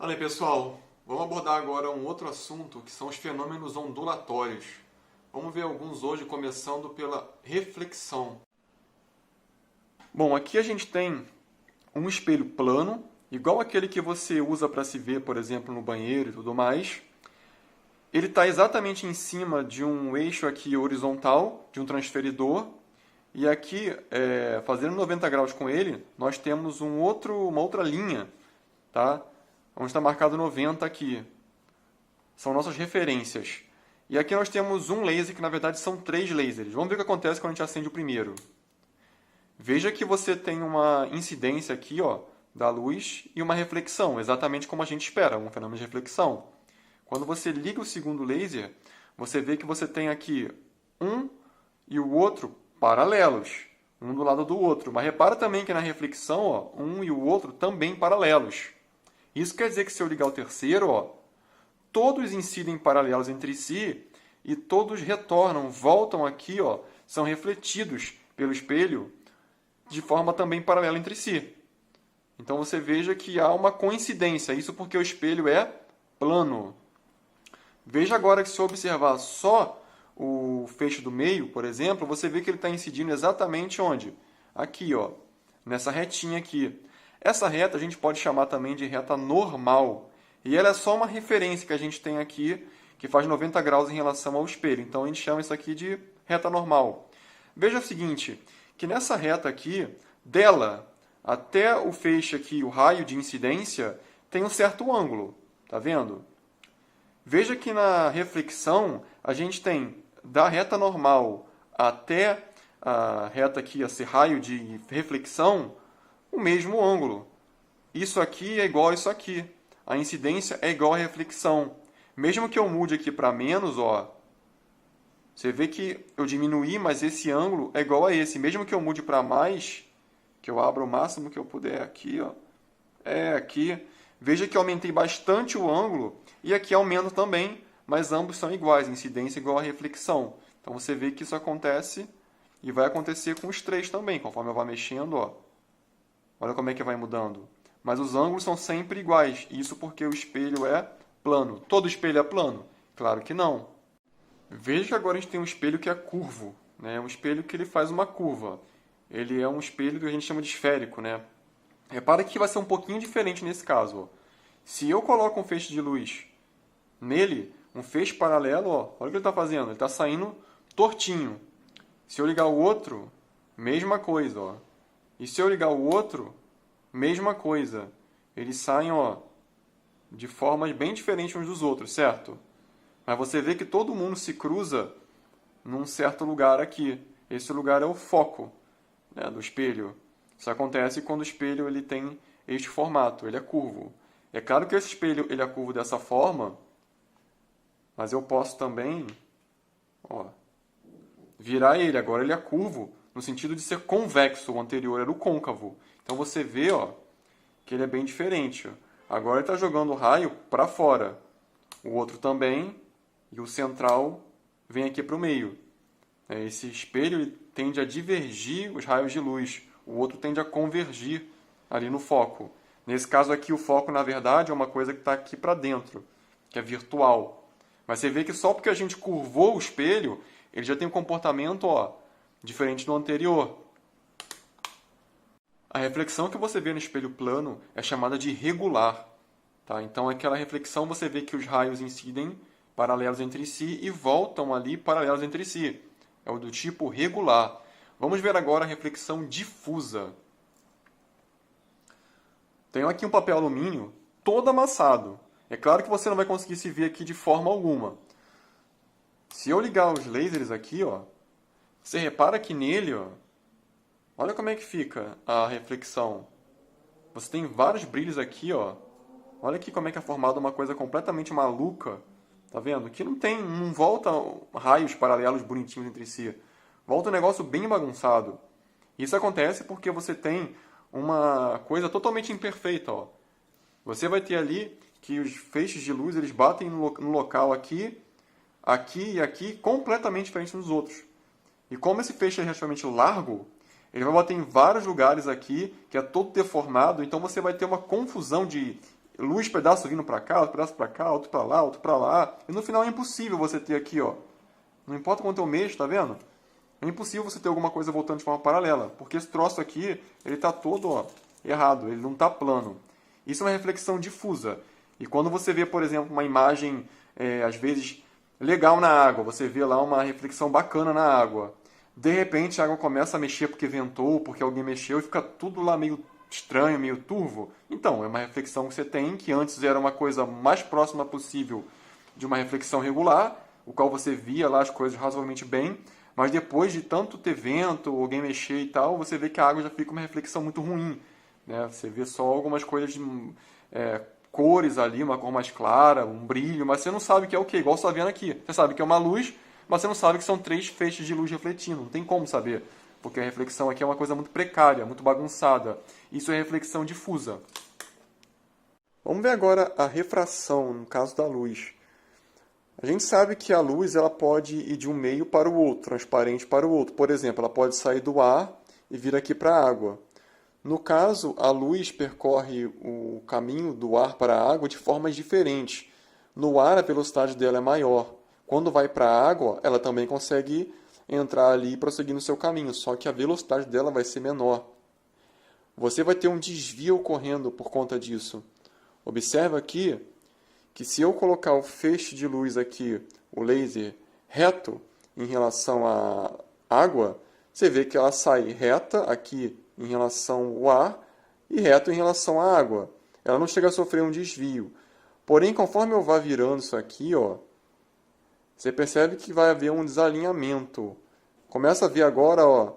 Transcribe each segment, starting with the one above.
Olha aí, pessoal, vamos abordar agora um outro assunto que são os fenômenos ondulatórios. Vamos ver alguns hoje, começando pela reflexão. Bom, aqui a gente tem um espelho plano, igual aquele que você usa para se ver, por exemplo, no banheiro e tudo mais. Ele está exatamente em cima de um eixo aqui horizontal, de um transferidor. E aqui, fazendo 90 graus com ele, nós temos uma outra linha, tá? Onde está marcado 90 aqui. São nossas referências. E aqui nós temos um laser, que na verdade são 3 lasers. Vamos ver o que acontece quando a gente acende o primeiro. Veja que você tem uma incidência aqui, ó, da luz e uma reflexão, exatamente como a gente espera, um fenômeno de reflexão. Quando você liga o segundo laser, você vê que você tem aqui um e o outro paralelos, um do lado do outro. Mas repara também que na reflexão, ó, um e o outro também paralelos. Isso quer dizer que se eu ligar o terceiro, ó, todos incidem paralelos entre si e todos retornam, voltam aqui, ó, são refletidos pelo espelho de forma também paralela entre si. Então você veja que há uma coincidência, isso porque o espelho é plano. Veja agora que se eu observar só o feixe do meio, por exemplo, você vê que ele está incidindo exatamente onde? Aqui, ó, nessa retinha aqui. Essa reta a gente pode chamar também de reta normal. E ela é só uma referência que a gente tem aqui, que faz 90 graus em relação ao espelho. Então a gente chama isso aqui de reta normal. Veja o seguinte, que nessa reta aqui, dela até o feixe aqui, o raio de incidência, tem um certo ângulo. Tá vendo? Veja que na reflexão, a gente tem da reta normal até a reta aqui, esse raio de reflexão, o mesmo ângulo. Isso aqui é igual a isso aqui. A incidência é igual à reflexão. Mesmo que eu mude aqui para menos, ó, você vê que eu diminuí, mas esse ângulo é igual a esse. Mesmo que eu mude para mais, que eu abra o máximo que eu puder aqui, ó, aqui. Veja que eu aumentei bastante o ângulo e aqui aumento também, mas ambos são iguais, incidência igual a reflexão. Então você vê que isso acontece e vai acontecer com os três também, conforme eu vou mexendo, ó. Olha como é que vai mudando. Mas os ângulos são sempre iguais. Isso porque o espelho é plano. Todo espelho é plano? Claro que não. Veja que agora a gente tem um espelho que é curvo, né? Um espelho que ele faz uma curva. Ele é um espelho que a gente chama de esférico, né? Repara que vai ser um pouquinho diferente nesse caso, ó. Se eu coloco um feixe de luz nele, um feixe paralelo, ó, olha o que ele está fazendo. Ele está saindo tortinho. Se eu ligar o outro, mesma coisa, ó. E se eu ligar o outro, mesma coisa. Eles saem, ó, de formas bem diferentes uns dos outros, certo? Mas você vê que todo mundo se cruza num certo lugar aqui. Esse lugar é o foco, né, do espelho. Isso acontece quando o espelho ele tem este formato, ele é curvo. É claro que esse espelho ele é curvo dessa forma, mas eu posso também, ó, virar ele. Agora ele é curvo no sentido de ser convexo, o anterior era o côncavo. Então você vê, ó, que ele é bem diferente. Agora ele está jogando o raio para fora. O outro também, e o central vem aqui para o meio. Esse espelho ele tende a divergir os raios de luz. O outro tende a convergir ali no foco. Nesse caso aqui, o foco, na verdade, é uma coisa que está aqui para dentro, que é virtual. Mas você vê que só porque a gente curvou o espelho, ele já tem um comportamento, ó, diferente do anterior. A reflexão que você vê no espelho plano é chamada de regular. Tá? Então, aquela reflexão você vê que os raios incidem paralelos entre si e voltam ali paralelos entre si. É o do tipo regular. Vamos ver agora a reflexão difusa. Tenho aqui um papel alumínio todo amassado. É claro que você não vai conseguir se ver aqui de forma alguma. Se eu ligar os lasers aqui, ó, você repara que nele, ó, olha como é que fica a reflexão. Você tem vários brilhos aqui, ó. Olha aqui como é que é formada uma coisa completamente maluca. Tá vendo? Que não volta raios paralelos bonitinhos entre si. Volta um negócio bem bagunçado. Isso acontece porque você tem uma coisa totalmente imperfeita, ó. Você vai ter ali que os feixes de luz eles batem no local aqui, aqui e aqui, completamente diferente dos outros. E como esse feixe é relativamente largo, ele vai bater em vários lugares aqui, que é todo deformado, então você vai ter uma confusão de luz, pedaço vindo para cá, outro pedaço para cá, outro para lá, outro para lá. E no final é impossível você ter aqui, ó. Não importa quanto eu mexo, tá vendo? É impossível você ter alguma coisa voltando de forma paralela, porque esse troço aqui, ele está todo, ó, errado, ele não está plano. Isso é uma reflexão difusa. E quando você vê, por exemplo, uma imagem, às vezes, legal na água, você vê lá uma reflexão bacana na água, de repente a água começa a mexer porque ventou, porque alguém mexeu, e fica tudo lá meio estranho, meio turvo. Então, é uma reflexão que você tem, que antes era uma coisa mais próxima possível de uma reflexão regular, o qual você via lá as coisas razoavelmente bem, mas depois de tanto ter vento, alguém mexer e tal, você vê que a água já fica uma reflexão muito ruim. Né? Você vê só algumas coisas de cores ali, uma cor mais clara, um brilho, mas você não sabe que é o quê? Igual você está vendo aqui. Você sabe que é uma luz, mas você não sabe que são 3 feixes de luz refletindo. Não tem como saber, porque a reflexão aqui é uma coisa muito precária, muito bagunçada. Isso é reflexão difusa. Vamos ver agora a refração, no caso da luz. A gente sabe que a luz ela pode ir de um meio para o outro, transparente para o outro. Por exemplo, ela pode sair do ar e vir aqui para a água. No caso, a luz percorre o caminho do ar para a água de formas diferentes. No ar, a velocidade dela é maior. Quando vai para a água, ela também consegue entrar ali e prosseguir no seu caminho, só que a velocidade dela vai ser menor. Você vai ter um desvio ocorrendo por conta disso. Observa aqui que se eu colocar o feixe de luz aqui, o laser, reto em relação à água, você vê que ela sai reta aqui em relação ao ar e reto em relação à água. Ela não chega a sofrer um desvio. Porém, conforme eu vá virando isso aqui, ó, você percebe que vai haver um desalinhamento. Começa a ver agora, ó,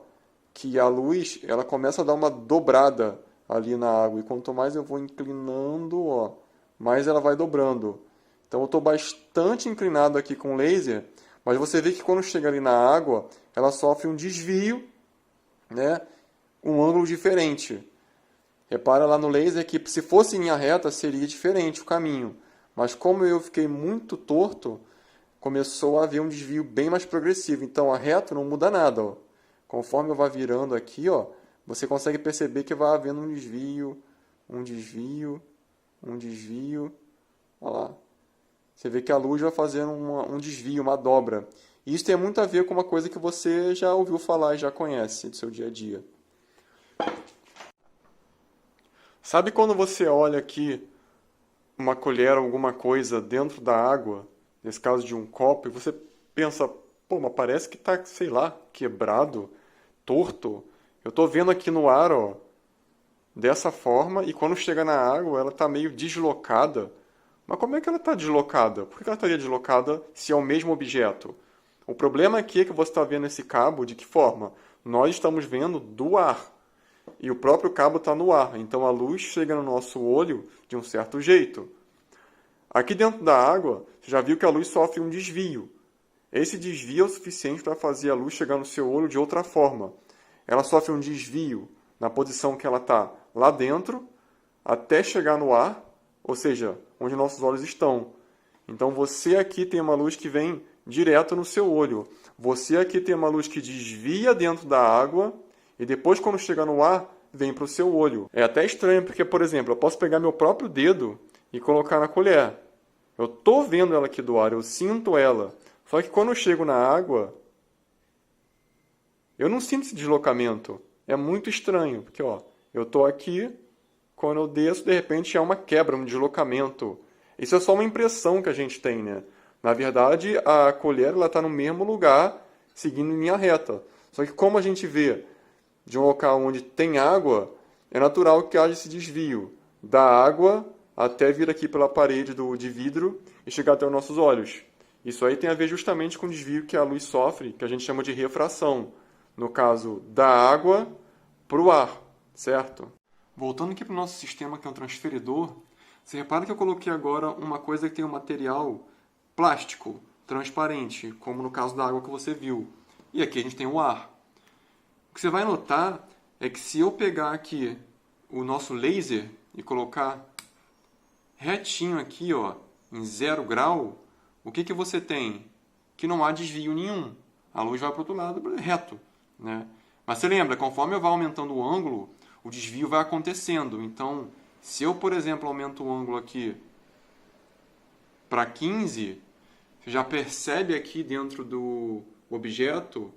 que a luz ela começa a dar uma dobrada ali na água. E quanto mais eu vou inclinando, ó, mais ela vai dobrando. Então eu estou bastante inclinado aqui com o laser, mas você vê que quando chega ali na água, ela sofre um desvio, né? Um ângulo diferente. Repara lá no laser que se fosse em linha reta seria diferente o caminho. Mas como eu fiquei muito torto, começou a haver um desvio bem mais progressivo. Então a reto não muda nada. Ó. Conforme eu vá virando aqui, ó, você consegue perceber que vai havendo um desvio, um desvio, um desvio. Olha lá. Você vê que a luz vai fazendo um desvio, uma dobra. E isso tem muito a ver com uma coisa que você já ouviu falar e já conhece do seu dia a dia. Sabe quando você olha aqui uma colher, alguma coisa dentro da água, nesse caso de um copo, e você pensa, pô, mas parece que está, sei lá, quebrado, torto. Eu estou vendo aqui no ar, ó, dessa forma, e quando chega na água ela está meio deslocada. Mas como é que ela está deslocada? Por que ela estaria deslocada se é o mesmo objeto? O problema aqui é que você está vendo esse cabo de que forma? Nós estamos vendo do ar. E o próprio cabo está no ar. Então a luz chega no nosso olho de um certo jeito. Aqui dentro da água, você já viu que a luz sofre um desvio. Esse desvio é o suficiente para fazer a luz chegar no seu olho de outra forma. Ela sofre um desvio na posição que ela está lá dentro, até chegar no ar, ou seja, onde nossos olhos estão. Então você aqui tem uma luz que vem direto no seu olho. Você aqui tem uma luz que desvia dentro da água e depois, quando chega no ar, vem para o seu olho. É até estranho porque, por exemplo, eu posso pegar meu próprio dedo e colocar na colher. Eu estou vendo ela aqui do ar, eu sinto ela. Só que quando eu chego na água, eu não sinto esse deslocamento. É muito estranho, porque ó, eu estou aqui, quando eu desço, de repente é uma quebra, um deslocamento. Isso é só uma impressão que a gente tem, né? Na verdade, a colher está no mesmo lugar, seguindo em linha reta. Só que como a gente vê de um local onde tem água, é natural que haja esse desvio da água até vir aqui pela parede de vidro e chegar até os nossos olhos. Isso aí tem a ver justamente com o desvio que a luz sofre, que a gente chama de refração. No caso, da água para o ar, certo? Voltando aqui para o nosso sistema, que é um transferidor, você repara que eu coloquei agora uma coisa que tem um material plástico, transparente, como no caso da água que você viu. E aqui a gente tem o ar. O que você vai notar é que se eu pegar aqui o nosso laser e colocar retinho aqui, ó, em 0 grau, o que você tem? Que não há desvio nenhum. A luz vai para o outro lado reto. Né? Mas você lembra, conforme eu vou aumentando o ângulo, o desvio vai acontecendo. Então, Se eu, por exemplo, aumento o ângulo aqui para 15, você já percebe aqui dentro do objeto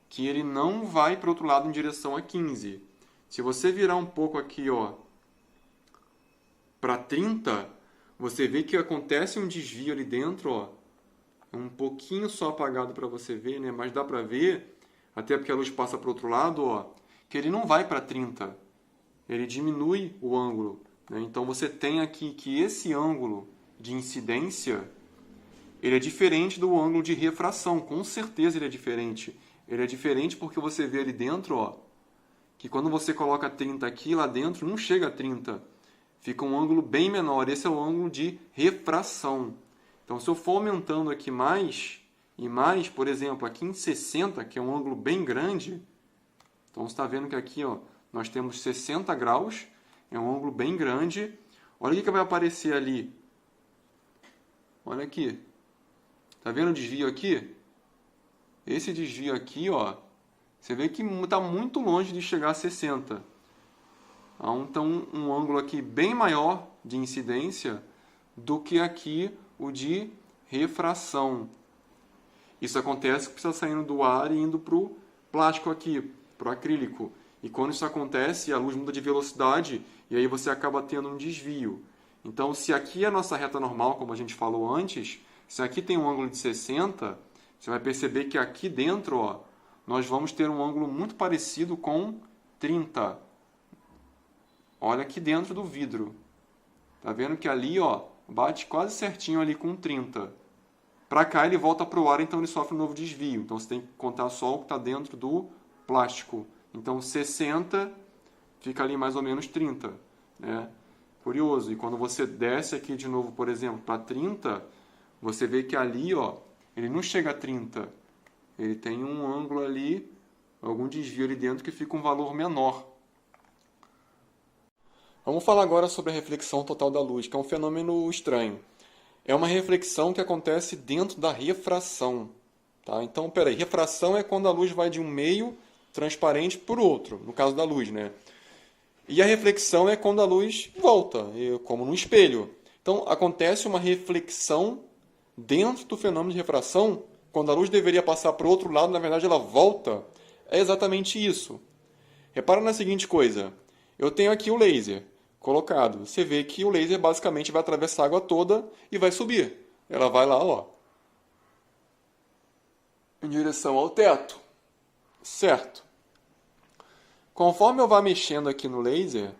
que ele não vai para o outro lado em direção a 15. Se você virar um pouco aqui, ó, para 30, você vê que acontece um desvio ali dentro, ó. É um pouquinho só apagado para você ver, né? Mas dá para ver, até porque a luz passa para o outro lado, ó, que ele não vai para 30. Ele diminui o ângulo, né? Então você tem aqui que esse ângulo de incidência, ele é diferente do ângulo de refração. Com certeza ele é diferente. Ele é diferente porque você vê ali dentro, ó, que quando você coloca 30 aqui, lá dentro não chega a 30. Fica um ângulo bem menor. Esse é o ângulo de refração. Então, se eu for aumentando aqui mais e mais, por exemplo, aqui em 60, que é um ângulo bem grande, então você está vendo que aqui, ó, nós temos 60 graus, é um ângulo bem grande. Olha o que vai aparecer ali. Olha aqui. Está vendo o desvio aqui? Esse desvio aqui, ó, você vê que está muito longe de chegar a 60. Então, um ângulo aqui bem maior de incidência do que aqui o de refração. Isso acontece porque está saindo do ar e indo para o plástico aqui, para o acrílico. E quando isso acontece, a luz muda de velocidade e aí você acaba tendo um desvio. Então, se aqui é a nossa reta normal, como a gente falou antes, se aqui tem um ângulo de 60, você vai perceber que aqui dentro, ó, nós vamos ter um ângulo muito parecido com 30. Olha aqui dentro do vidro. Tá vendo que ali, ó, bate quase certinho ali com 30. Para cá ele volta para o ar, então ele sofre um novo desvio. Então você tem que contar só o que está dentro do plástico. Então 60 fica ali mais ou menos 30, né? Curioso. E quando você desce aqui de novo, por exemplo, para 30, você vê que ali, ó, ele não chega a 30. Ele tem um ângulo ali, algum desvio ali dentro que fica um valor menor. Vamos falar agora sobre a reflexão total da luz, que é um fenômeno estranho. É uma reflexão que acontece dentro da refração. Tá? Então, peraí, refração é quando a luz vai de um meio transparente para o outro, no caso da luz, né? E a reflexão é quando a luz volta, como num espelho. Então, acontece uma reflexão dentro do fenômeno de refração, quando a luz deveria passar para o outro lado, na verdade ela volta. É exatamente isso. Repara na seguinte coisa. Eu tenho aqui o laser colocado. Você vê que o laser basicamente vai atravessar a água toda e vai subir. Ela vai lá, ó, em direção ao teto. Certo. Conforme eu vá mexendo aqui no laser,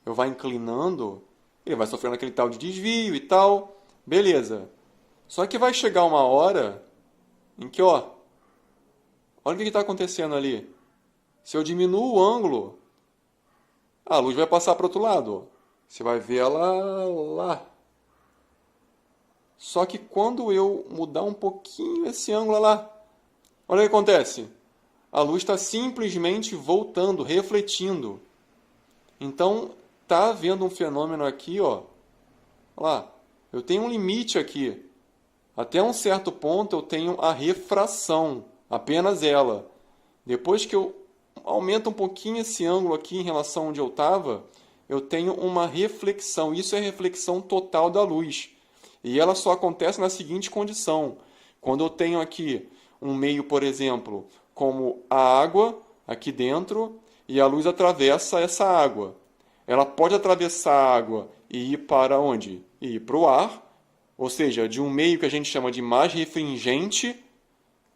eu vá inclinando, ele vai sofrendo aquele tal de desvio e tal. Beleza. Só que vai chegar uma hora em que, ó, olha o que está acontecendo ali. Se eu diminuo o ângulo, a luz vai passar para o outro lado. Você vai ver ela lá. Só que quando eu mudar um pouquinho esse ângulo lá, olha o que acontece. A luz está simplesmente voltando, refletindo. Então, está havendo um fenômeno aqui, ó. Olha lá, eu tenho um limite aqui. Até um certo ponto eu tenho a refração, apenas ela. Depois que eu aumento um pouquinho esse ângulo aqui em relação a onde eu estava, eu tenho uma reflexão. Isso é a reflexão total da luz. E ela só acontece na seguinte condição. Quando eu tenho aqui um meio, por exemplo, como a água aqui dentro, e a luz atravessa essa água. Ela pode atravessar a água e ir para onde? E ir para o ar, ou seja, de um meio que a gente chama de mais refringente,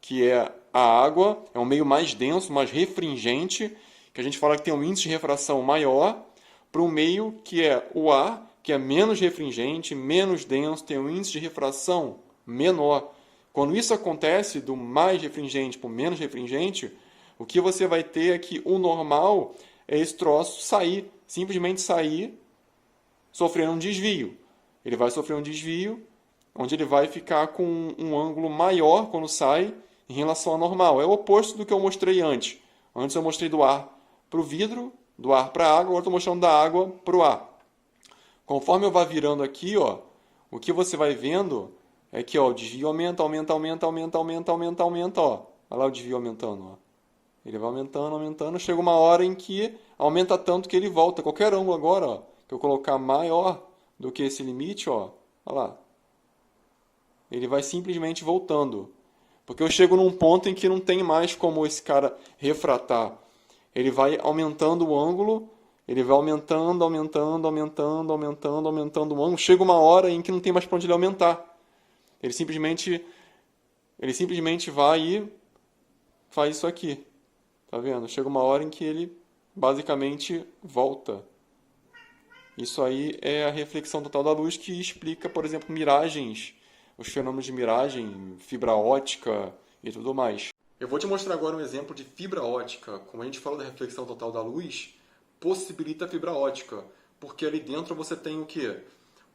que é a água, é um meio mais denso, mais refringente, que a gente fala que tem um índice de refração maior, para um meio que é o ar, que é menos refringente, menos denso, tem um índice de refração menor. Quando isso acontece, do mais refringente para o menos refringente, o que você vai ter é que o normal é esse troço sair, simplesmente sair, sofrendo um desvio. Ele vai sofrer um desvio, onde ele vai ficar com um ângulo maior quando sai, em relação ao normal. É o oposto do que eu mostrei antes. Antes eu mostrei do ar para o vidro, do ar para a água, agora estou mostrando da água para o ar. Conforme eu vá virando aqui, ó, o que você vai vendo é que ó, o desvio aumenta, aumenta, aumenta, aumenta, aumenta, aumenta, aumenta. Ó. Olha lá o desvio aumentando. Ó. Ele vai aumentando, aumentando. Chega uma hora em que aumenta tanto que ele volta. Qualquer ângulo agora ó, eu colocar maior do que esse limite, ó, olha lá, ele vai simplesmente voltando. Porque eu chego num ponto em que não tem mais como esse cara refratar. Ele vai aumentando o ângulo, ele vai aumentando, aumentando, aumentando, aumentando, aumentando o ângulo. Chega uma hora em que não tem mais para onde ele aumentar. Ele simplesmente vai e faz isso aqui. Tá vendo? Chega uma hora em que ele basicamente volta. Isso aí é a reflexão total da luz que explica, por exemplo, miragens, os fenômenos de miragem, fibra ótica e tudo mais. Eu vou te mostrar agora um exemplo de fibra ótica. Como a gente fala da reflexão total da luz, possibilita a fibra ótica, porque ali dentro você tem o quê?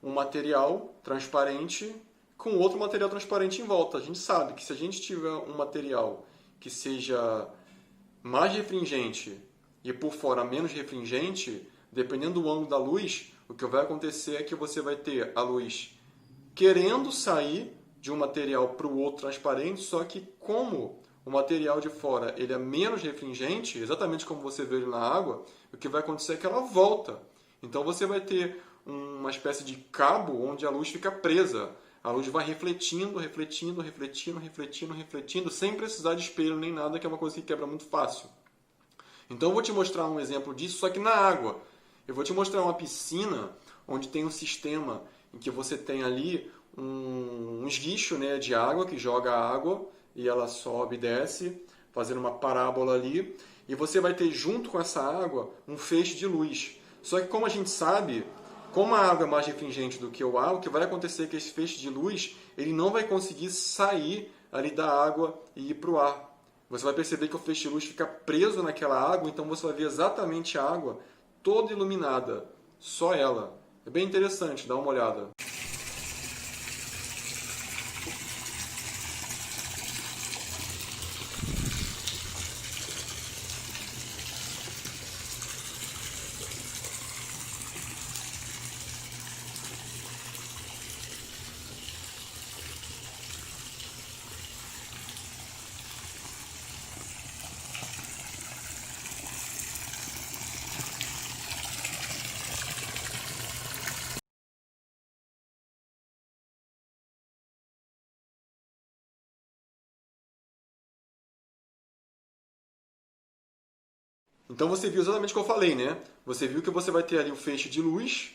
Um material transparente com outro material transparente em volta. A gente sabe que se a gente tiver um material que seja mais refringente e por fora menos refringente, dependendo do ângulo da luz, o que vai acontecer é que você vai ter a luz querendo sair de um material para o outro transparente, só que como o material de fora ele é menos refringente, exatamente como você vê ele na água, o que vai acontecer é que ela volta. Então você vai ter uma espécie de cabo onde a luz fica presa. A luz vai refletindo, refletindo, refletindo, refletindo, refletindo, sem precisar de espelho nem nada, que é uma coisa que quebra muito fácil. Então eu vou te mostrar um exemplo disso, só que na água. Eu vou te mostrar uma piscina onde tem um sistema em que você tem ali um esguicho, né, de água que joga a água e ela sobe e desce, fazendo uma parábola ali. E você vai ter junto com essa água um feixe de luz. Só que como a gente sabe, como a água é mais refringente do que o ar, o que vai acontecer é que esse feixe de luz ele não vai conseguir sair ali da água e ir para o ar. Você vai perceber que o feixe de luz fica preso naquela água, então você vai ver exatamente a água toda iluminada, só ela. É bem interessante, dá uma olhada. Então você viu exatamente o que eu falei, né? Você viu que você vai ter ali o feixe de luz,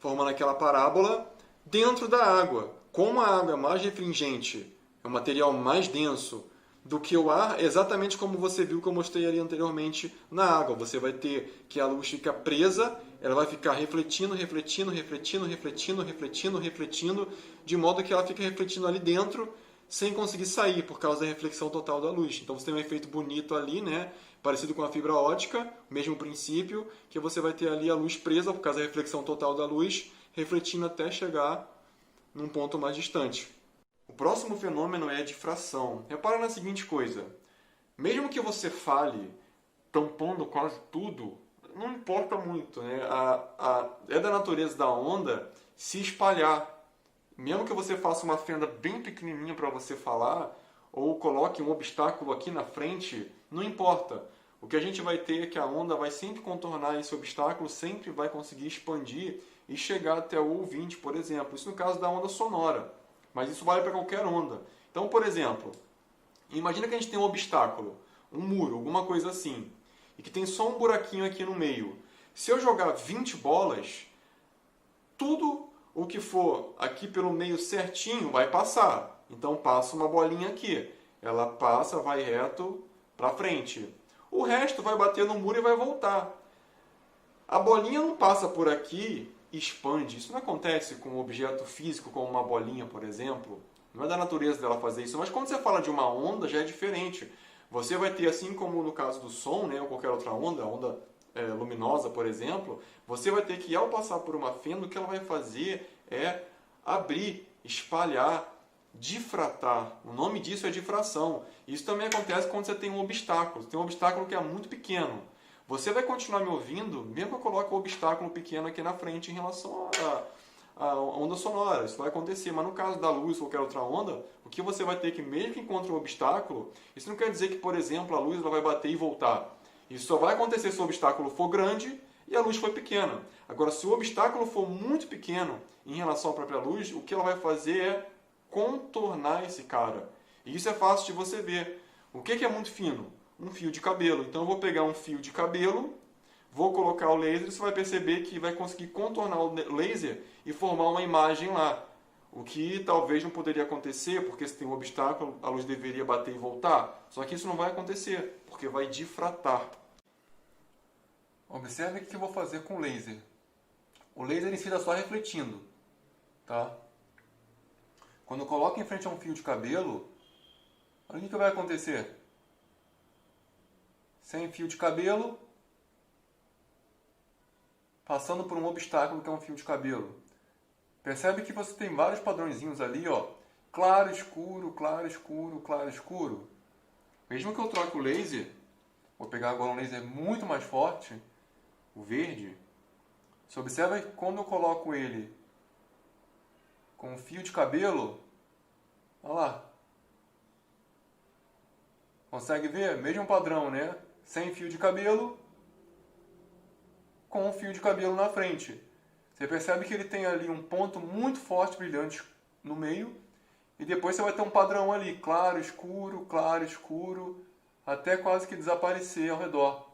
formando aquela parábola, dentro da água. Como a água é mais refringente, é um material mais denso do que o ar, exatamente como você viu que eu mostrei ali anteriormente na água. Você vai ter que a luz fica presa, ela vai ficar refletindo, refletindo, refletindo, refletindo, refletindo, refletindo, de modo que ela fica refletindo ali dentro, sem conseguir sair, por causa da reflexão total da luz. Então você tem um efeito bonito ali, né? Parecido com a fibra ótica, mesmo princípio, que você vai ter ali a luz presa, por causa da reflexão total da luz, refletindo até chegar num ponto mais distante. O próximo fenômeno é a difração. Repara na seguinte coisa. Mesmo que você fale tampando quase tudo, não importa muito, né? É da natureza da onda se espalhar. Mesmo que você faça uma fenda bem pequenininha para você falar, ou coloque um obstáculo aqui na frente, não importa. O que a gente vai ter é que a onda vai sempre contornar esse obstáculo, sempre vai conseguir expandir e chegar até o ouvinte, por exemplo. Isso no caso da onda sonora, mas isso vale para qualquer onda. Então, por exemplo, imagina que a gente tem um obstáculo, um muro, alguma coisa assim, e que tem só um buraquinho aqui no meio. Se eu jogar 20 bolas, tudo o que for aqui pelo meio certinho vai passar. Então passa uma bolinha aqui. Ela passa, vai reto para frente. O resto vai bater no muro e vai voltar. A bolinha não passa por aqui e expande. Isso não acontece com um objeto físico como uma bolinha, por exemplo. Não é da natureza dela fazer isso. Mas quando você fala de uma onda, já é diferente. Você vai ter, assim como no caso do som, né, ou qualquer outra onda, a onda luminosa, por exemplo, você vai ter que, ao passar por uma fenda, o que ela vai fazer é abrir, espalhar, difratar. O nome disso é difração. Isso também acontece quando você tem um obstáculo. Você tem um obstáculo que é muito pequeno. Você vai continuar me ouvindo, mesmo que eu coloque um obstáculo pequeno aqui na frente em relação à onda sonora. Isso vai acontecer. Mas no caso da luz ou qualquer outra onda, o que você vai ter que, mesmo que encontre um obstáculo, isso não quer dizer que, por exemplo, a luz ela vai bater e voltar. Isso só vai acontecer se o obstáculo for grande e a luz foi pequena. Agora, se o obstáculo for muito pequeno em relação à própria luz, o que ela vai fazer é contornar esse cara. E isso é fácil de você ver. O que é muito fino? Um fio de cabelo. Então eu vou pegar um fio de cabelo, vou colocar o laser, e você vai perceber que vai conseguir contornar o laser e formar uma imagem lá. O que talvez não poderia acontecer, porque se tem um obstáculo, a luz deveria bater e voltar. Só que isso não vai acontecer, porque vai difratar. Observe o que eu vou fazer com o laser. O laser em si está só refletindo. Tá? Quando eu coloco em frente a um fio de cabelo, olha o que vai acontecer. Sem fio de cabelo, passando por um obstáculo que é um fio de cabelo. Percebe que você tem vários padrõezinhos ali, ó. Claro, escuro, claro, escuro, claro, escuro. Mesmo que eu troque o laser, vou pegar agora um laser muito mais forte, o verde. Você observa que quando eu coloco ele com um fio de cabelo, olha lá. Consegue ver? Mesmo padrão, né? Sem fio de cabelo, com um fio de cabelo na frente. Você percebe que ele tem ali um ponto muito forte, brilhante no meio, e depois você vai ter um padrão ali, claro, escuro, até quase que desaparecer ao redor.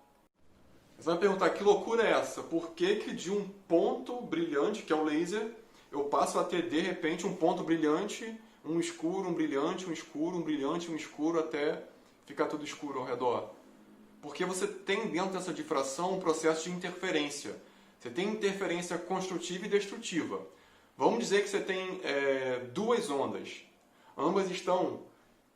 Você vai me perguntar, que loucura é essa? Por que de um ponto brilhante, que é o laser, eu passo a ter de repente um ponto brilhante, um escuro, um brilhante, um escuro, um brilhante, um escuro, até ficar tudo escuro ao redor? Porque você tem dentro dessa difração um processo de interferência. Você tem interferência construtiva e destrutiva. Vamos dizer que você tem duas ondas. Ambas estão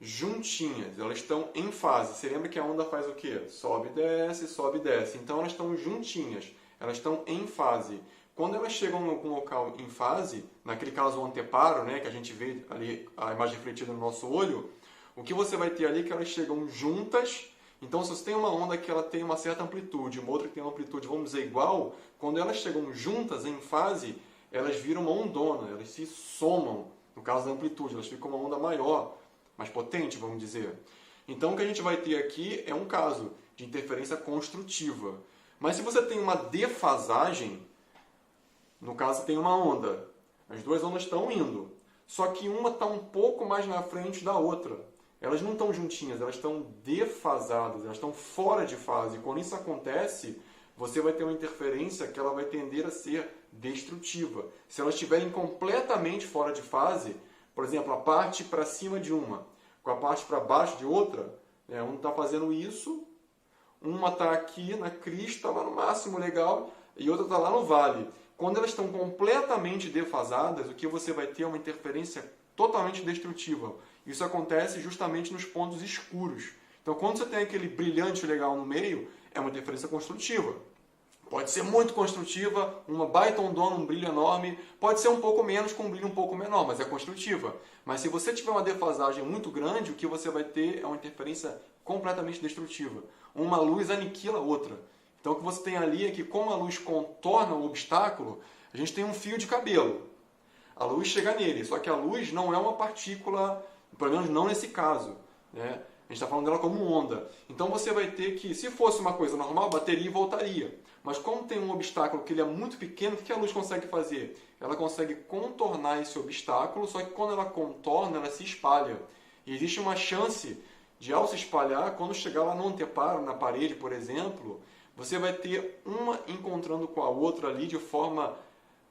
juntinhas, elas estão em fase. Você lembra que a onda faz o quê? Sobe e desce, sobe e desce. Então elas estão juntinhas, elas estão em fase. Quando elas chegam em algum local em fase, naquele caso o anteparo, né, que a gente vê ali a imagem refletida no nosso olho, o que você vai ter ali é que elas chegam juntas. Então, se você tem uma onda que ela tem uma certa amplitude, uma outra que tem uma amplitude, vamos dizer, igual, quando elas chegam juntas em fase, elas viram uma ondona, elas se somam, no caso da amplitude, elas ficam uma onda maior, mais potente, vamos dizer. Então, o que a gente vai ter aqui é um caso de interferência construtiva. Mas se você tem uma defasagem, no caso, você tem uma onda, as duas ondas estão indo, só que uma está um pouco mais na frente da outra. Elas não estão juntinhas, elas estão defasadas, elas estão fora de fase. Quando isso acontece, você vai ter uma interferência que ela vai tender a ser destrutiva. Se elas estiverem completamente fora de fase, por exemplo, a parte para cima de uma com a parte para baixo de outra, um está fazendo isso, uma está aqui na crista, lá no máximo legal, e outra está lá no vale. Quando elas estão completamente defasadas, o que você vai ter é uma interferência totalmente destrutiva. Isso acontece justamente nos pontos escuros. Então, quando você tem aquele brilhante legal no meio, é uma interferência construtiva. Pode ser muito construtiva, uma baita ondona, um brilho enorme. Pode ser um pouco menos, com um brilho um pouco menor, mas é construtiva. Mas se você tiver uma defasagem muito grande, o que você vai ter é uma interferência completamente destrutiva. Uma luz aniquila a outra. Então, o que você tem ali é que, como a luz contorna o obstáculo, a gente tem um fio de cabelo. A luz chega nele, só que a luz não é uma partícula, pelo menos não nesse caso, né? A gente está falando dela como onda. Então você vai ter que, se fosse uma coisa normal, bateria e voltaria. Mas como tem um obstáculo que ele é muito pequeno, o que a luz consegue fazer? Ela consegue contornar esse obstáculo, só que quando ela contorna, ela se espalha. E existe uma chance de, ao se espalhar, quando chegar lá no anteparo, na parede, por exemplo, você vai ter uma encontrando com a outra ali de forma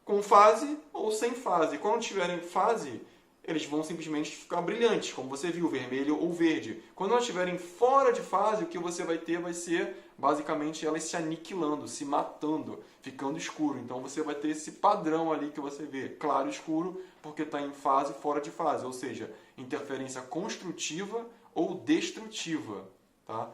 com fase ou sem fase. Quando tiverem fase, eles vão simplesmente ficar brilhantes, como você viu, vermelho ou verde. Quando elas estiverem fora de fase, o que você vai ter vai ser, basicamente, elas se aniquilando, se matando, ficando escuro. Então você vai ter esse padrão ali que você vê, claro e escuro, porque está em fase, fora de fase. Ou seja, interferência construtiva ou destrutiva. Tá?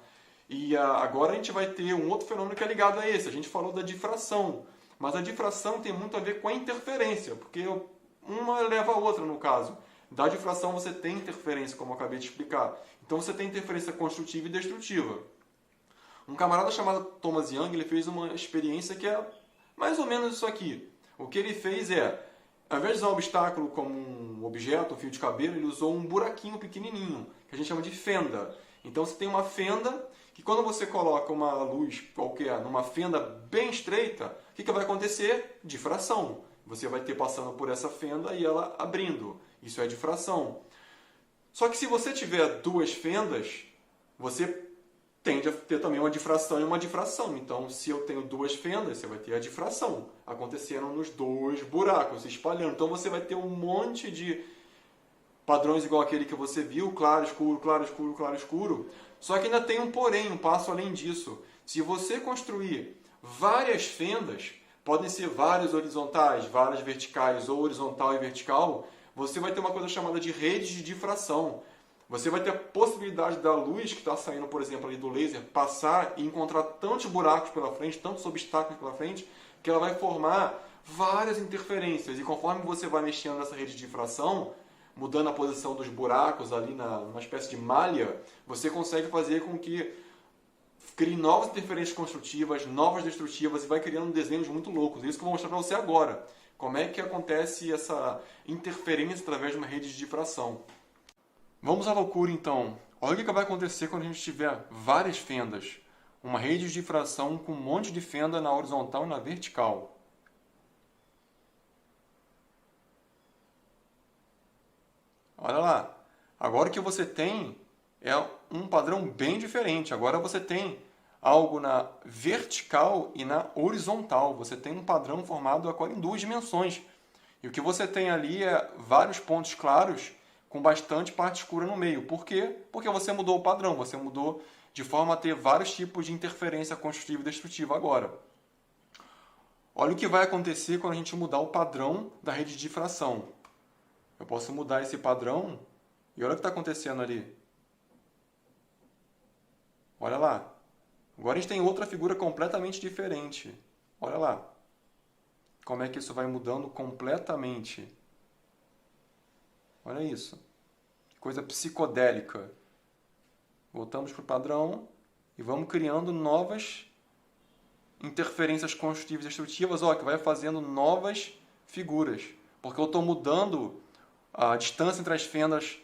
E agora a gente vai ter um outro fenômeno que é ligado a esse. A gente falou da difração. Mas a difração tem muito a ver com a interferência, porque uma leva a outra no caso. Da difração você tem interferência, como eu acabei de explicar. Então você tem interferência construtiva e destrutiva. Um camarada chamado Thomas Young, ele fez uma experiência que é mais ou menos isso aqui. O que ele fez é, ao invés de usar um obstáculo como um objeto, um fio de cabelo, ele usou um buraquinho pequenininho, que a gente chama de fenda. Então você tem uma fenda que quando você coloca uma luz qualquer numa fenda bem estreita, o que vai acontecer? Difração. Você vai ter passando por essa fenda e ela abrindo. Isso é difração. Só que se você tiver duas fendas, você tende a ter também uma difração e uma difração. Então, se eu tenho duas fendas, você vai ter a difração acontecendo nos dois buracos, se espalhando. Então, você vai ter um monte de padrões igual aquele que você viu, claro, escuro, claro, escuro, claro, escuro. Só que ainda tem um porém, um passo além disso. Se você construir várias fendas, podem ser várias horizontais, várias verticais ou horizontal e vertical, você vai ter uma coisa chamada de rede de difração. Você vai ter a possibilidade da luz que está saindo, por exemplo, ali do laser, passar e encontrar tantos buracos pela frente, tantos obstáculos pela frente, que ela vai formar várias interferências. E conforme você vai mexendo nessa rede de difração, mudando a posição dos buracos ali numa espécie de malha, você consegue fazer com que crie novas interferências construtivas, novas destrutivas e vai criando desenhos muito loucos. É isso que eu vou mostrar para você agora. Como é que acontece essa interferência através de uma rede de difração. Vamos à loucura então. Olha o que vai acontecer quando a gente tiver várias fendas. Uma rede de difração com um monte de fenda na horizontal e na vertical. Olha lá. Agora o que você tem é um padrão bem diferente. Agora você tem algo na vertical e na horizontal. Você tem um padrão formado agora em duas dimensões. E o que você tem ali é vários pontos claros com bastante parte escura no meio. Por quê? Porque você mudou o padrão. Você mudou de forma a ter vários tipos de interferência construtiva e destrutiva agora. Olha o que vai acontecer quando a gente mudar o padrão da rede de difração. Eu posso mudar esse padrão e olha o que está acontecendo ali. Olha lá. Agora a gente tem outra figura completamente diferente. Olha lá. Como é que isso vai mudando completamente. Olha isso. Coisa psicodélica. Voltamos para o padrão e vamos criando novas interferências construtivas e destrutivas, ó, que vai fazendo novas figuras. Porque eu estou mudando a distância entre as fendas.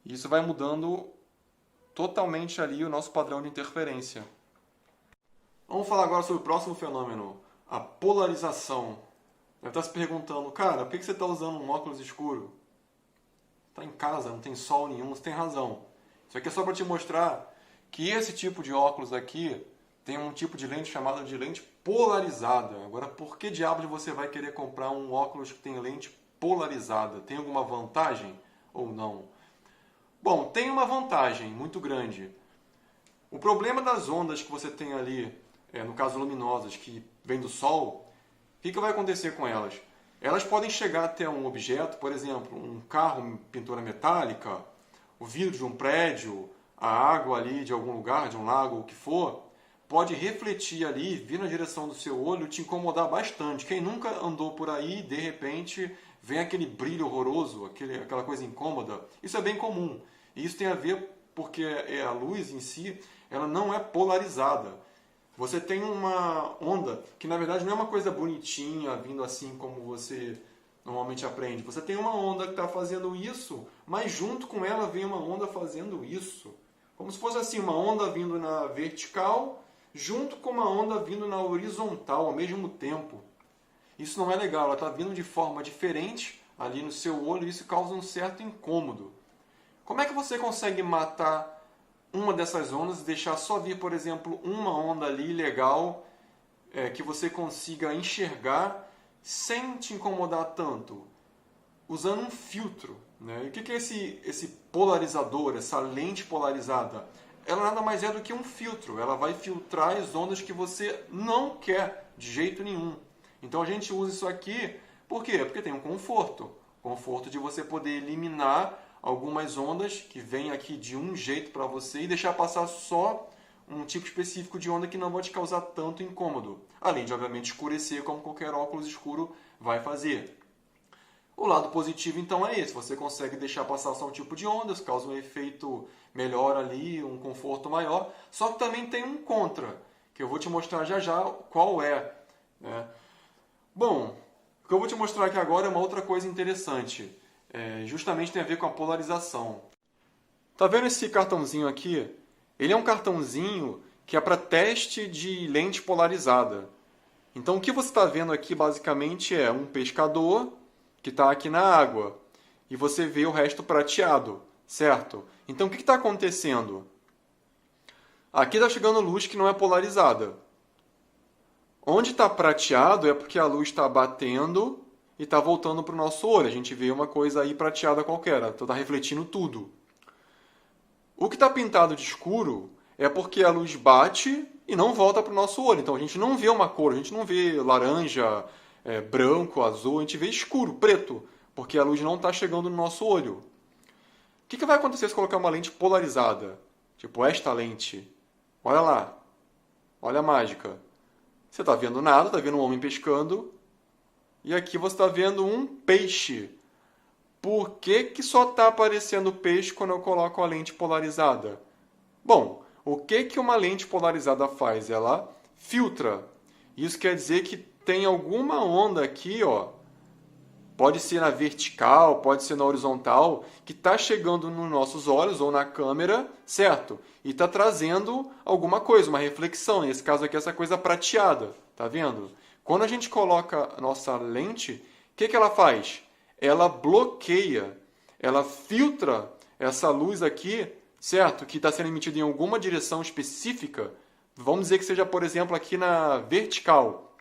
E isso vai mudando totalmente ali o nosso padrão de interferência. Vamos falar agora sobre o próximo fenômeno, a polarização. Deve estar se perguntando, cara, por que você está usando um óculos escuro? Está em casa, não tem sol nenhum, você tem razão. Isso aqui é só para te mostrar que esse tipo de óculos aqui tem um tipo de lente chamada de lente polarizada. Agora, por que diabos você vai querer comprar um óculos que tem lente polarizada? Tem alguma vantagem ou não? Bom, tem uma vantagem muito grande. O problema das ondas que você tem ali, no caso luminosas, que vêm do Sol, o que vai acontecer com elas? Elas podem chegar até um objeto, por exemplo, um carro, pintura metálica, o vidro de um prédio, a água ali de algum lugar, de um lago, o que for, pode refletir ali, vir na direção do seu olho e te incomodar bastante. Quem nunca andou por aí, de repente, vem aquele brilho horroroso, aquela coisa incômoda. Isso é bem comum. E isso tem a ver porque a luz em si, ela não é polarizada. Você tem uma onda que, na verdade, não é uma coisa bonitinha, vindo assim como você normalmente aprende. Você tem uma onda que está fazendo isso, mas junto com ela vem uma onda fazendo isso. Como se fosse assim, uma onda vindo na vertical, junto com uma onda vindo na horizontal ao mesmo tempo. Isso não é legal, ela está vindo de forma diferente ali no seu olho e isso causa um certo incômodo. Como é que você consegue matar uma dessas ondas e deixar só vir, por exemplo, uma onda ali legal que você consiga enxergar sem te incomodar tanto? Usando um filtro. Né? E o que é esse polarizador, essa lente polarizada? Ela nada mais é do que um filtro. Ela vai filtrar as ondas que você não quer de jeito nenhum. Então a gente usa isso aqui, por quê? Porque tem um conforto. Conforto de você poder eliminar algumas ondas que vêm aqui de um jeito para você e deixar passar só um tipo específico de onda que não vai te causar tanto incômodo. Além de, obviamente, escurecer como qualquer óculos escuro vai fazer. O lado positivo, então, é esse. Você consegue deixar passar só um tipo de onda, isso causa um efeito melhor ali, um conforto maior. Só que também tem um contra, que eu vou te mostrar já já qual é. Né? Bom, o que eu vou te mostrar aqui agora é uma outra coisa interessante. Justamente tem a ver com a polarização. Tá vendo esse cartãozinho aqui? Ele é um cartãozinho que é para teste de lente polarizada. Então o que você está vendo aqui basicamente é um pescador que está aqui na água e você vê o resto prateado, certo? Então o que está acontecendo? Aqui está chegando luz que não é polarizada. Onde está prateado é porque a luz está batendo e está voltando para o nosso olho. A gente vê uma coisa aí prateada qualquer, então está refletindo tudo. O que está pintado de escuro é porque a luz bate e não volta para o nosso olho. Então a gente não vê uma cor, a gente não vê laranja, branco, azul, a gente vê escuro, preto, porque a luz não está chegando no nosso olho. O que vai acontecer se colocar uma lente polarizada? Tipo esta lente. Olha lá. Olha a mágica. Você está vendo nada, está vendo um homem pescando. E aqui você está vendo um peixe. Por que só está aparecendo peixe quando eu coloco a lente polarizada? Bom, o que uma lente polarizada faz? Ela filtra. Isso quer dizer que tem alguma onda aqui, ó, pode ser na vertical, pode ser na horizontal, que está chegando nos nossos olhos ou na câmera, certo? E está trazendo alguma coisa, uma reflexão. Nesse caso aqui, essa coisa prateada, tá vendo? Quando a gente coloca a nossa lente, o que ela faz? Ela bloqueia, ela filtra essa luz aqui, certo? Que está sendo emitida em alguma direção específica. Vamos dizer que seja, por exemplo, aqui na vertical.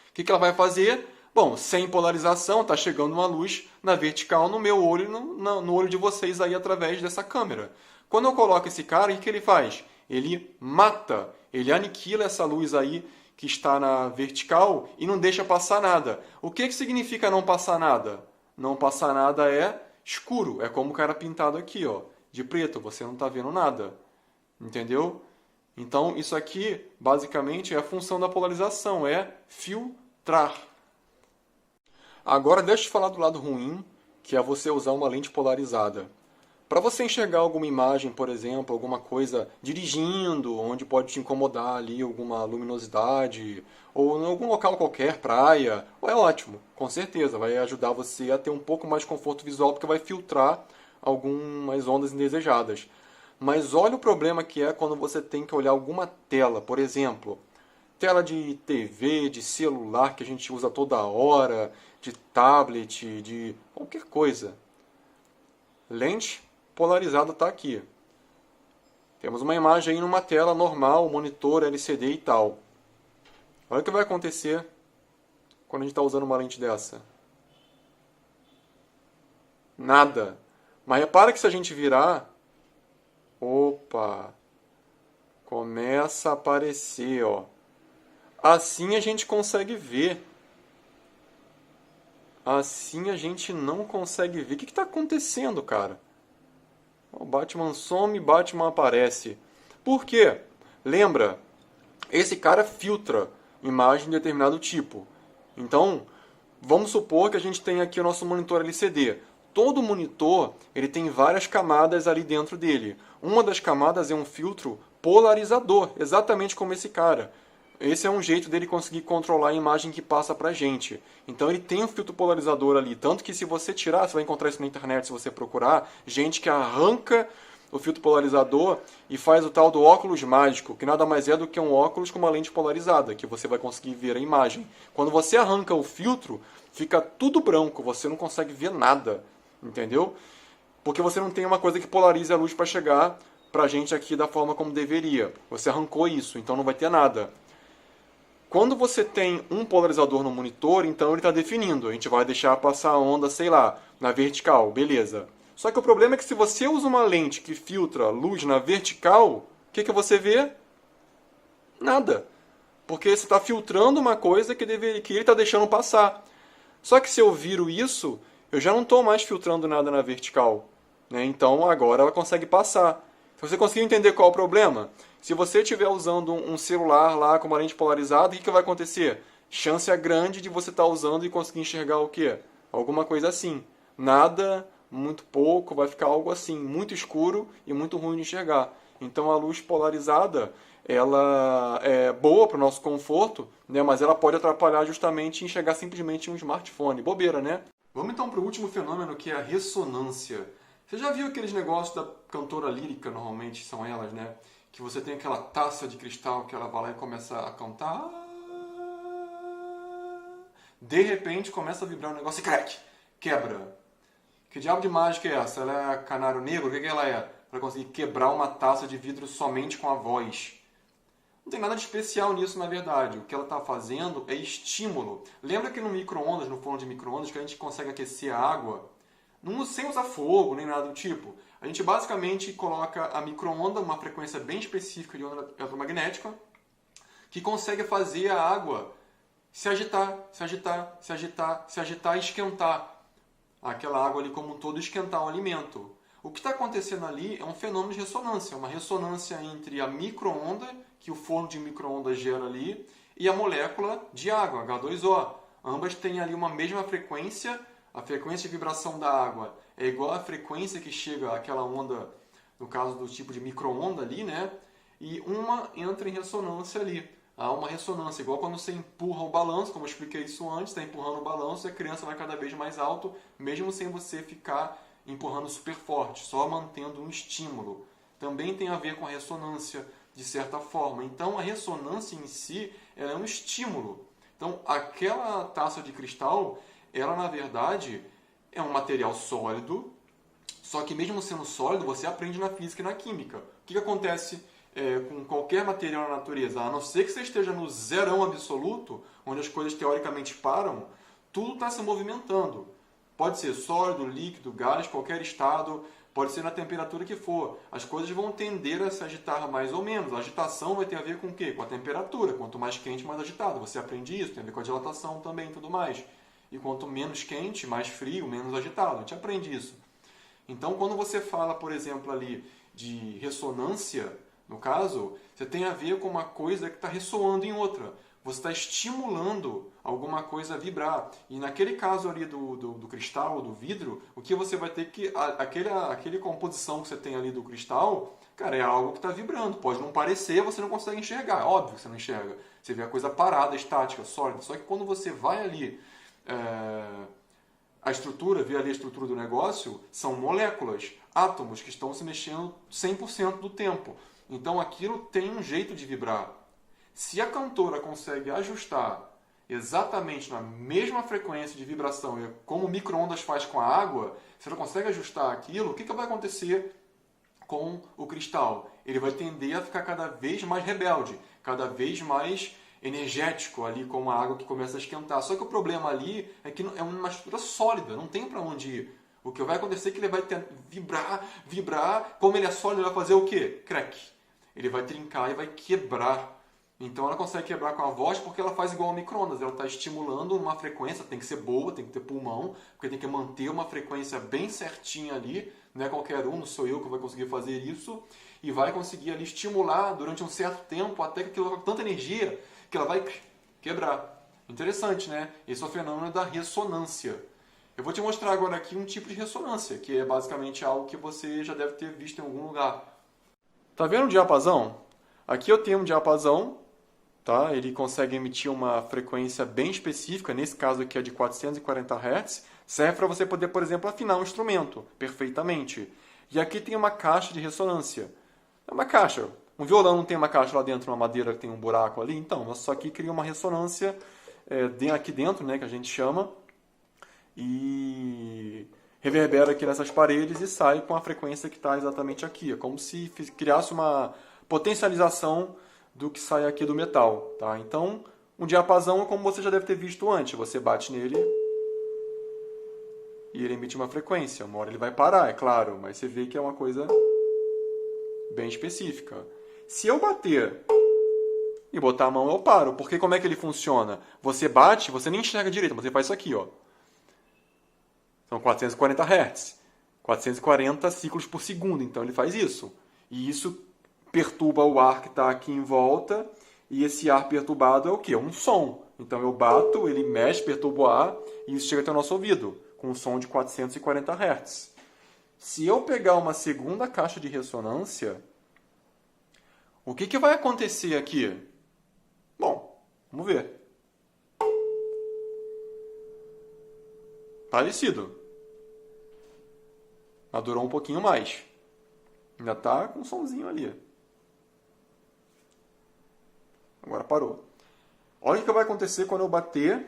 O que ela vai fazer? Bom, sem polarização, está chegando uma luz na vertical no meu olho, no olho de vocês aí através dessa câmera. Quando eu coloco esse cara, o que ele faz? Ele mata, ele aniquila essa luz aí que está na vertical e não deixa passar nada. O que significa não passar nada? Não passar nada é escuro, é como o cara pintado aqui, ó, de preto, você não está vendo nada, entendeu? Então, isso aqui, basicamente, é a função da polarização, é filtrar. Agora, deixa eu te falar do lado ruim, que é você usar uma lente polarizada. Para você enxergar alguma imagem, por exemplo, alguma coisa dirigindo, onde pode te incomodar ali alguma luminosidade, ou em algum local qualquer, praia, é ótimo, com certeza, vai ajudar você a ter um pouco mais de conforto visual, porque vai filtrar algumas ondas indesejadas. Mas olha o problema que é quando você tem que olhar alguma tela, por exemplo, tela de TV, de celular que a gente usa toda hora, de tablet, de qualquer coisa. Lente polarizada está aqui. Temos uma imagem aí numa tela normal, monitor, LCD e tal. Olha o que vai acontecer quando a gente está usando uma lente dessa. Nada. Mas repara que se a gente virar, opa, começa a aparecer, ó. Assim a gente consegue ver. Assim a gente não consegue ver. O que está acontecendo, cara? O Batman some, Batman aparece. Por quê? Lembra, esse cara filtra imagem de determinado tipo. Então, vamos supor que a gente tem aqui o nosso monitor LCD. Todo monitor ele tem várias camadas ali dentro dele. Uma das camadas é um filtro polarizador, exatamente como esse cara. Esse é um jeito dele conseguir controlar a imagem que passa pra gente. Então ele tem um filtro polarizador ali. Tanto que se você tirar, você vai encontrar isso na internet se você procurar, gente que arranca o filtro polarizador e faz o tal do óculos mágico, que nada mais é do que um óculos com uma lente polarizada, que você vai conseguir ver a imagem. Quando você arranca o filtro, fica tudo branco, você não consegue ver nada, entendeu? Porque você não tem uma coisa que polarize a luz para chegar pra gente aqui da forma como deveria. Você arrancou isso, então não vai ter nada. Quando você tem um polarizador no monitor, então ele está definindo. A gente vai deixar passar a onda, sei lá, na vertical, beleza. Só que o problema é que se você usa uma lente que filtra luz na vertical, o que você vê? Nada. Porque você está filtrando uma coisa que ele está deixando passar. Só que se eu viro isso, eu já não estou mais filtrando nada na vertical, né? Então agora ela consegue passar. Se você conseguir entender qual é o problema, se você estiver usando um celular lá com uma lente polarizada, o que vai acontecer? Chance é grande de você estar usando e conseguir enxergar o quê? Alguma coisa assim. Nada, muito pouco, vai ficar algo assim, muito escuro e muito ruim de enxergar. Então a luz polarizada, ela é boa para o nosso conforto, né? Mas ela pode atrapalhar justamente enxergar simplesmente um smartphone. Bobeira, né? Vamos então para o último fenômeno, que é a ressonância. Você já viu aqueles negócios da cantora lírica, normalmente são elas, né? Que você tem aquela taça de cristal que ela vai lá e começa a cantar. De repente começa a vibrar um negócio e crack, quebra. Que diabo de mágica é essa? Ela é canário negro? O que ela é? Para conseguir quebrar uma taça de vidro somente com a voz. Não tem nada de especial nisso, na verdade. O que ela está fazendo é estímulo. Lembra que no micro-ondas, no forno de micro-ondas, que a gente consegue aquecer a água sem usar fogo, nem nada do tipo. A gente basicamente coloca a micro-onda, uma frequência bem específica de onda eletromagnética, que consegue fazer a água se agitar, se agitar, se agitar, se agitar e esquentar. Aquela água ali como um todo esquentar o alimento. O que está acontecendo ali é um fenômeno de ressonância, uma ressonância entre a micro-onda, que o forno de micro-ondas gera ali, e a molécula de água, H2O. Ambas têm ali uma mesma frequência. A frequência de vibração da água é igual à frequência que chega àquela onda, no caso do tipo de micro-onda ali, né? E uma entra em ressonância ali. Há uma ressonância, igual quando você empurra o balanço, como eu expliquei isso antes, está empurrando o balanço e a criança vai cada vez mais alto, mesmo sem você ficar empurrando super forte, só mantendo um estímulo. Também tem a ver com a ressonância, de certa forma. Então, a ressonância em si ela é um estímulo. Então, aquela taça de cristal, ela na verdade é um material sólido, só que mesmo sendo sólido, você aprende na física e na química. O que acontece com qualquer material na natureza? A não ser que você esteja no zerão absoluto, onde as coisas teoricamente param, tudo está se movimentando. Pode ser sólido, líquido, gás, qualquer estado, pode ser na temperatura que for. As coisas vão tender a se agitar mais ou menos. A agitação vai ter a ver com o quê? Com a temperatura. Quanto mais quente, mais agitado. Você aprende isso, tem a ver com a dilatação também e tudo mais. E quanto menos quente, mais frio, menos agitado. A gente aprende isso. Então, quando você fala, por exemplo, ali de ressonância, no caso, você tem a ver com uma coisa que está ressoando em outra. Você está estimulando alguma coisa a vibrar. E naquele caso ali do cristal, do vidro, o que você vai ter que... Aquele composição que você tem ali do cristal, cara, é algo que está vibrando. Pode não parecer, você não consegue enxergar. Óbvio que você não enxerga. Você vê a coisa parada, estática, sólida. Só que quando você vai ali... a estrutura, vê ali a estrutura do negócio, são moléculas, átomos que estão se mexendo 100% do tempo. Então aquilo tem um jeito de vibrar. Se a cantora consegue ajustar exatamente na mesma frequência de vibração, como o micro-ondas faz com a água, se ela consegue ajustar aquilo, o que vai acontecer com o cristal? Ele vai tender a ficar cada vez mais rebelde, cada vez mais energético ali, como a água que começa a esquentar. Só que o problema ali é que é uma estrutura sólida, não tem para onde ir. O que vai acontecer é que ele vai vibrar, como ele é sólido, ele vai fazer o quê? Crack. Ele vai trincar e vai quebrar. Então ela consegue quebrar com a voz porque ela faz igual ao micro-ondas. Ela está estimulando uma frequência, tem que ser boa, tem que ter pulmão, porque tem que manter uma frequência bem certinha ali. Não é qualquer um, não sou eu que vai conseguir fazer isso. E vai conseguir ali estimular durante um certo tempo, até que aquilo com tanta energia que ela vai quebrar. Interessante, né? Esse é o fenômeno da ressonância. Eu vou te mostrar agora aqui um tipo de ressonância, que é basicamente algo que você já deve ter visto em algum lugar. Tá vendo o diapasão? Aqui eu tenho um diapasão, tá? Ele consegue emitir uma frequência bem específica, nesse caso aqui é de 440 Hz, serve para você poder, por exemplo, afinar um instrumento perfeitamente. E aqui tem uma caixa de ressonância. É uma caixa. Um violão não tem uma caixa lá dentro, uma madeira que tem um buraco ali? Então, nós só aqui cria uma ressonância aqui dentro, né, que a gente chama, e reverbera aqui nessas paredes e sai com a frequência que está exatamente aqui. É como se criasse uma potencialização do que sai aqui do metal. Tá? Então, um diapasão é como você já deve ter visto antes. Você bate nele e ele emite uma frequência. Uma hora ele vai parar, é claro, mas você vê que é uma coisa bem específica. Se eu bater e botar a mão, eu paro. Porque como é que ele funciona? Você bate, você nem enxerga direito, mas você faz isso aqui, ó. São 440 Hz. 440 ciclos por segundo, então ele faz isso. E isso perturba o ar que está aqui em volta, e esse ar perturbado é o quê? Um som. Então eu bato, ele mexe, perturba o ar, e isso chega até o nosso ouvido, com um som de 440 Hz. Se eu pegar uma segunda caixa de ressonância, o que vai acontecer aqui? Bom, vamos ver. Parecido. Mas durou um pouquinho mais. Ainda está com um somzinho ali. Agora parou. Olha o que vai acontecer quando eu bater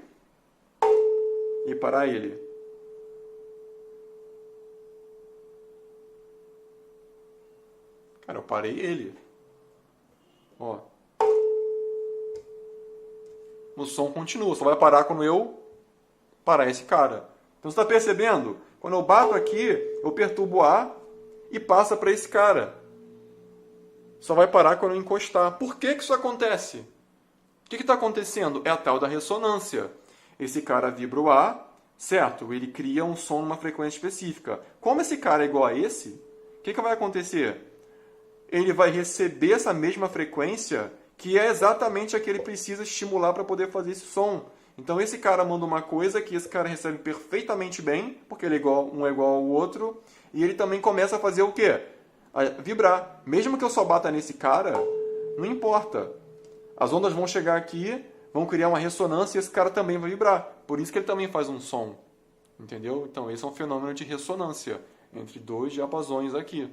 e parar ele. Cara, eu parei ele. Ó. O som continua, só vai parar quando eu parar esse cara. Então você está percebendo? Quando eu bato aqui, eu perturbo o ar e passa para esse cara. Só vai parar quando eu encostar. Por que isso acontece? O que está acontecendo? É a tal da ressonância. Esse cara vibra o ar, certo? Ele cria um som numa frequência específica. Como esse cara é igual a esse, o que vai acontecer? Ele vai receber essa mesma frequência, que é exatamente a que ele precisa estimular para poder fazer esse som. Então esse cara manda uma coisa que esse cara recebe perfeitamente bem, porque ele é igual, um é igual ao outro, e ele também começa a fazer o quê? A vibrar. Mesmo que eu só bata nesse cara, não importa. As ondas vão chegar aqui, vão criar uma ressonância e esse cara também vai vibrar. Por isso que ele também faz um som. Entendeu? Então esse é um fenômeno de ressonância entre dois diapasões aqui.